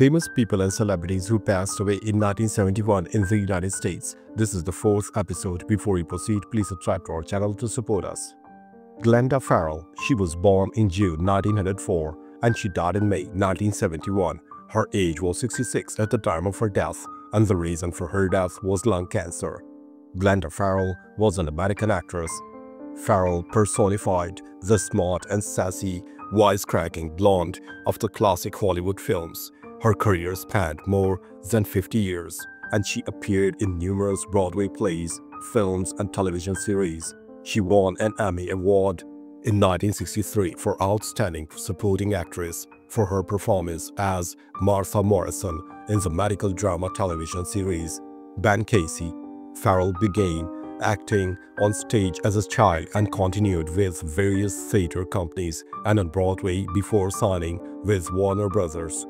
Famous people and celebrities who passed away in 1971 in the United States. This is the fourth episode. Before we proceed, please subscribe to our channel to support us. Glenda Farrell. She was born in June 1904 and she died in May 1971. Her age was 66 at the time of her death, and the reason for her death was lung cancer. Glenda Farrell was an American actress. Farrell personified the smart and sassy, wisecracking blonde of the classic Hollywood films. Her career spanned more than 50 years, and she appeared in numerous Broadway plays, films, and television series. She won an Emmy Award in 1963 for Outstanding Supporting Actress for her performance as Martha Morrison in the medical drama television series Ben Casey. Farrell began acting on stage as a child and continued with various theater companies and on Broadway before signing with Warner Brothers.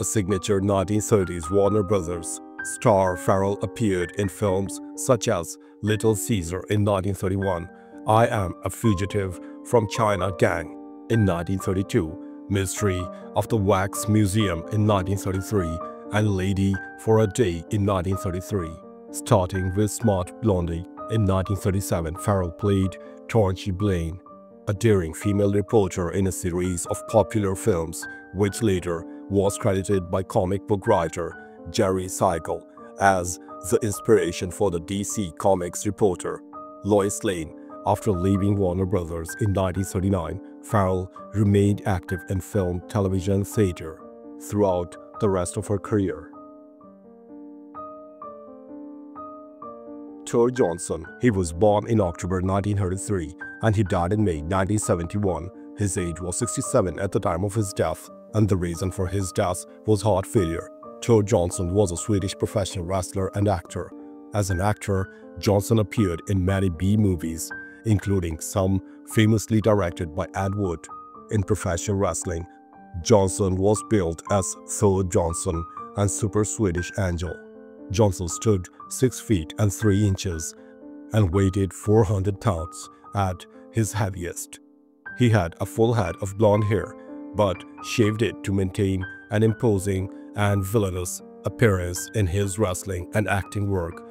A signature 1930s Warner Brothers star, Farrell appeared in films such as Little Caesar in 1931, I Am a Fugitive from China Gang in 1932, Mystery of the Wax Museum in 1933, and Lady for a Day in 1933. Starting with Smart Blondie in 1937, Farrell played Torchy Blaine, a daring female reporter in a series of popular films, which later was credited by comic book writer Jerry Siegel as the inspiration for the DC Comics reporter Lois Lane. After leaving Warner Brothers in 1939, Farrell remained active in film, television, and theater throughout the rest of her career. Tor Johnson. He was born in October 1933 and he died in May 1971. His age was 67 at the time of his death, and the reason for his death was heart failure. Tor Johnson was a Swedish professional wrestler and actor. As an actor, Johnson appeared in many B-movies, including some famously directed by Ed Wood. In professional wrestling, Johnson was billed as Thor Johnson and Super Swedish Angel. Johnson stood 6 feet and 3 inches and weighed 400 pounds at his heaviest. He had a full head of blonde hair, but shaved it to maintain an imposing and villainous appearance in his wrestling and acting work.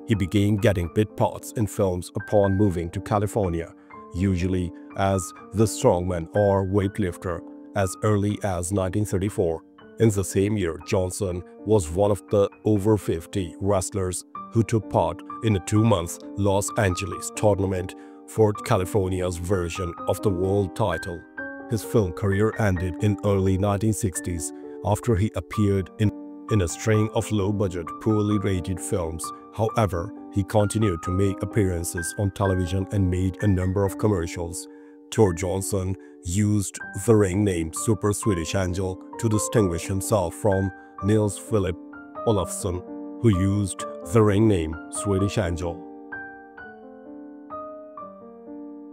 He began getting bit parts in films upon moving to California, usually as the strongman or weightlifter, as early as 1934. In the same year, Johnson was one of the over 50 wrestlers who took part in a 2-month Los Angeles tournament for California's version of the world title. His film career ended in early 1960s after he appeared in a string of low-budget, poorly rated films. However, he continued to make appearances on television and made a number of commercials. Tor Johnson used the ring name Super Swedish Angel to distinguish himself from Nils Philip Olofsson, who used the ring name Swedish Angel.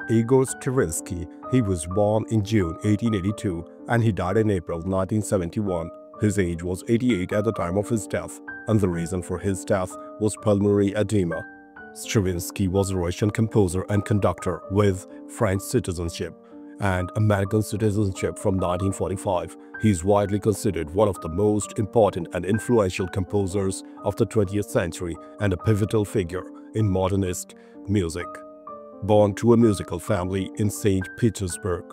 Igor Stravinsky. He was born in June 1882 and he died in April 1971. His age was 88 at the time of his death, and the reason for his death was pulmonary edema. Stravinsky was a Russian composer and conductor with French citizenship and American citizenship from 1945. He is widely considered one of the most important and influential composers of the 20th century and a pivotal figure in modernist music. Born to a musical family in St. Petersburg,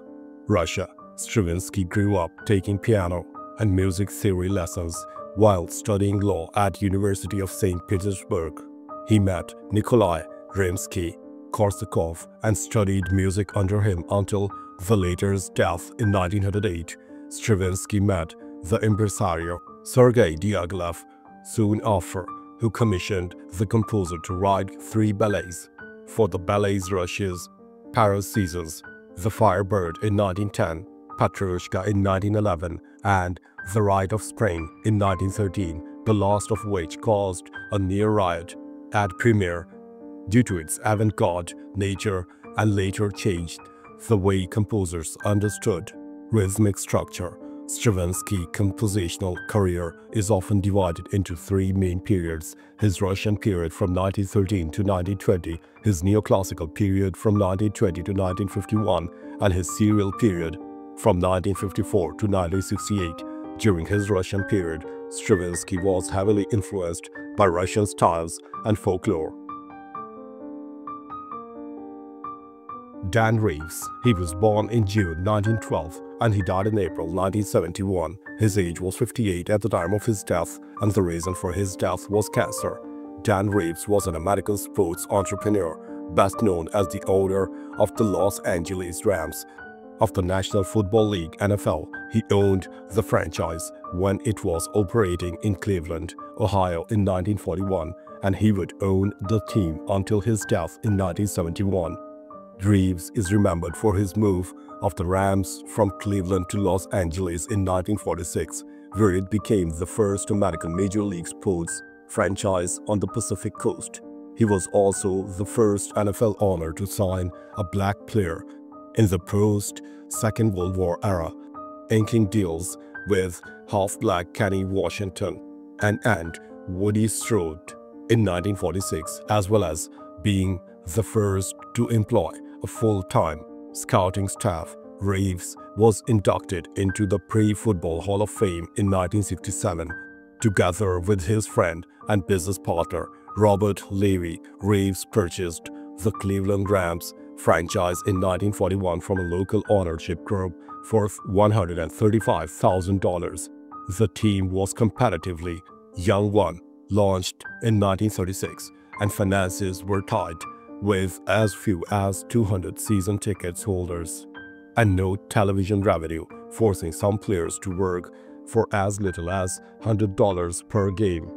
Russia, Stravinsky grew up taking piano and music theory lessons while studying law at University of St. Petersburg. He met Nikolai Rimsky-Korsakov and studied music under him until the latter's death in 1908. Stravinsky met the impresario Sergei Diaghilev soon after, who commissioned the composer to write 3 ballets for the Ballets Russia's Paris Seasons: The Firebird in 1910, Petrushka in 1911, and The Rite of Spring in 1913, the last of which caused a near riot at premiere due to its avant-garde nature and later changed the way composers understood rhythmic structure. Stravinsky's compositional career is often divided into 3 main periods: his Russian period from 1913 to 1920, his neoclassical period from 1920 to 1951, and his serial period from 1954 to 1968. During his Russian period, Stravinsky was heavily influenced by Russian styles and folklore. Dan Reeves. He was born in June 1912 and he died in April 1971. His age was 58 at the time of his death, and the reason for his death was cancer. Dan Reeves was an American sports entrepreneur, best known as the owner of the Los Angeles Rams of the National Football League (NFL). He owned the franchise when it was operating in Cleveland, Ohio in 1941, and he would own the team until his death in 1971. Reeves is remembered for his move of the Rams from Cleveland to Los Angeles in 1946, where it became the first American Major League sports franchise on the Pacific Coast. He was also the first NFL owner to sign a black player in the post-Second World War era, inking deals with half-black Kenny Washington and Woody Strode in 1946, as well as being the first to employ a full-time scouting staff. Reeves was inducted into the Pre-Football Hall of Fame in 1967. Together with his friend and business partner Robert Levy, Reeves purchased the Cleveland Rams franchise in 1941 from a local ownership group for $135,000. The team was comparatively young one, launched in 1936, and finances were tight, with as few as 200 season tickets holders and no television revenue, forcing some players to work for as little as $100 per game.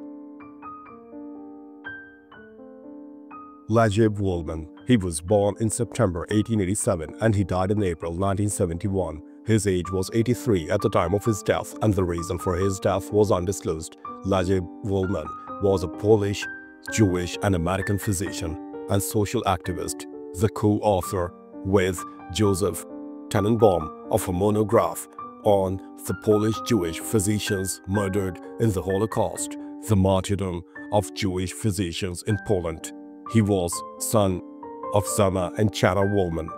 Lajib Woolman. He was born in September 1887 and he died in April 1971. His age was 83 at the time of his death, and the reason for his death was undisclosed. Lajib Woolman was a Polish, Jewish, and American physician and social activist, the co-author with Joseph Tannenbaum of a monograph on the Polish Jewish physicians murdered in the Holocaust, the martyrdom of Jewish physicians in Poland. He was son of Zama and Chana Woolman.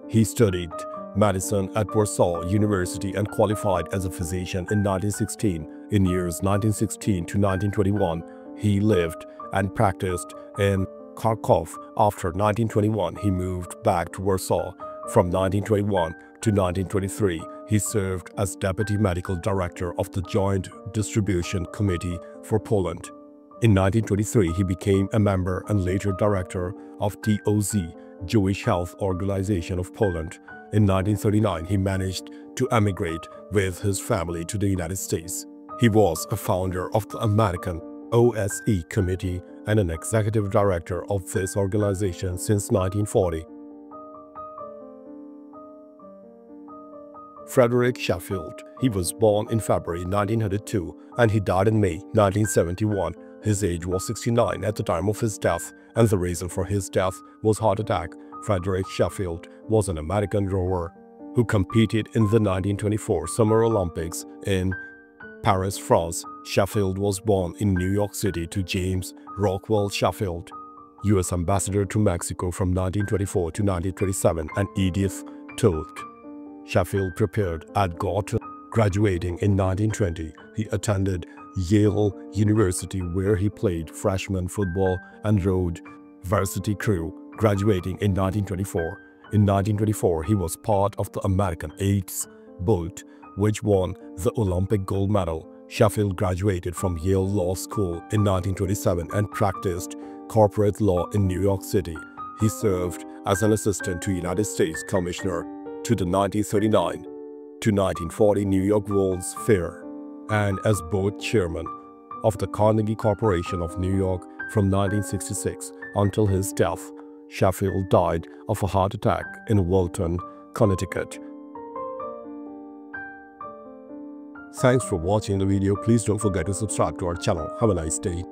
He studied medicine at Warsaw University and qualified as a physician in 1916. In years 1916 to 1921, he lived and practiced in Kharkov. After 1921, he moved back to Warsaw. From 1921 to 1923, he served as Deputy Medical Director of the Joint Distribution Committee for Poland. In 1923, he became a member and later director of TOZ, Jewish Health Organization of Poland. In 1939, he managed to emigrate with his family to the United States. He was a founder of the American OSE Committee and an executive director of this organization since 1940. Frederick Sheffield. He was born in February 1902 and he died in May 1971. His age was 69 at the time of his death, and the reason for his death was heart attack. Frederick Sheffield was an American rower who competed in the 1924 Summer Olympics in Paris, France. Sheffield was born in New York City to James Rockwell Sheffield, U.S. Ambassador to Mexico from 1924 to 1927, and Edith Toth. Sheffield prepared at Gorton. Graduating in 1920, he attended Yale University, where he played freshman football and rowed varsity crew. Graduating in 1924. In 1924, he was part of the American Eighth boat, which won the Olympic gold medal. Sheffield graduated from Yale Law School in 1927 and practiced corporate law in New York City. He served as an assistant to United States Commissioner to the 1939 to 1940 New York World's Fair, and as board chairman of the Carnegie Corporation of New York from 1966 until his death. Sheffield died of a heart attack in Wilton, Connecticut. Thanks for watching the video. Please don't forget to subscribe to our channel. Have a nice day.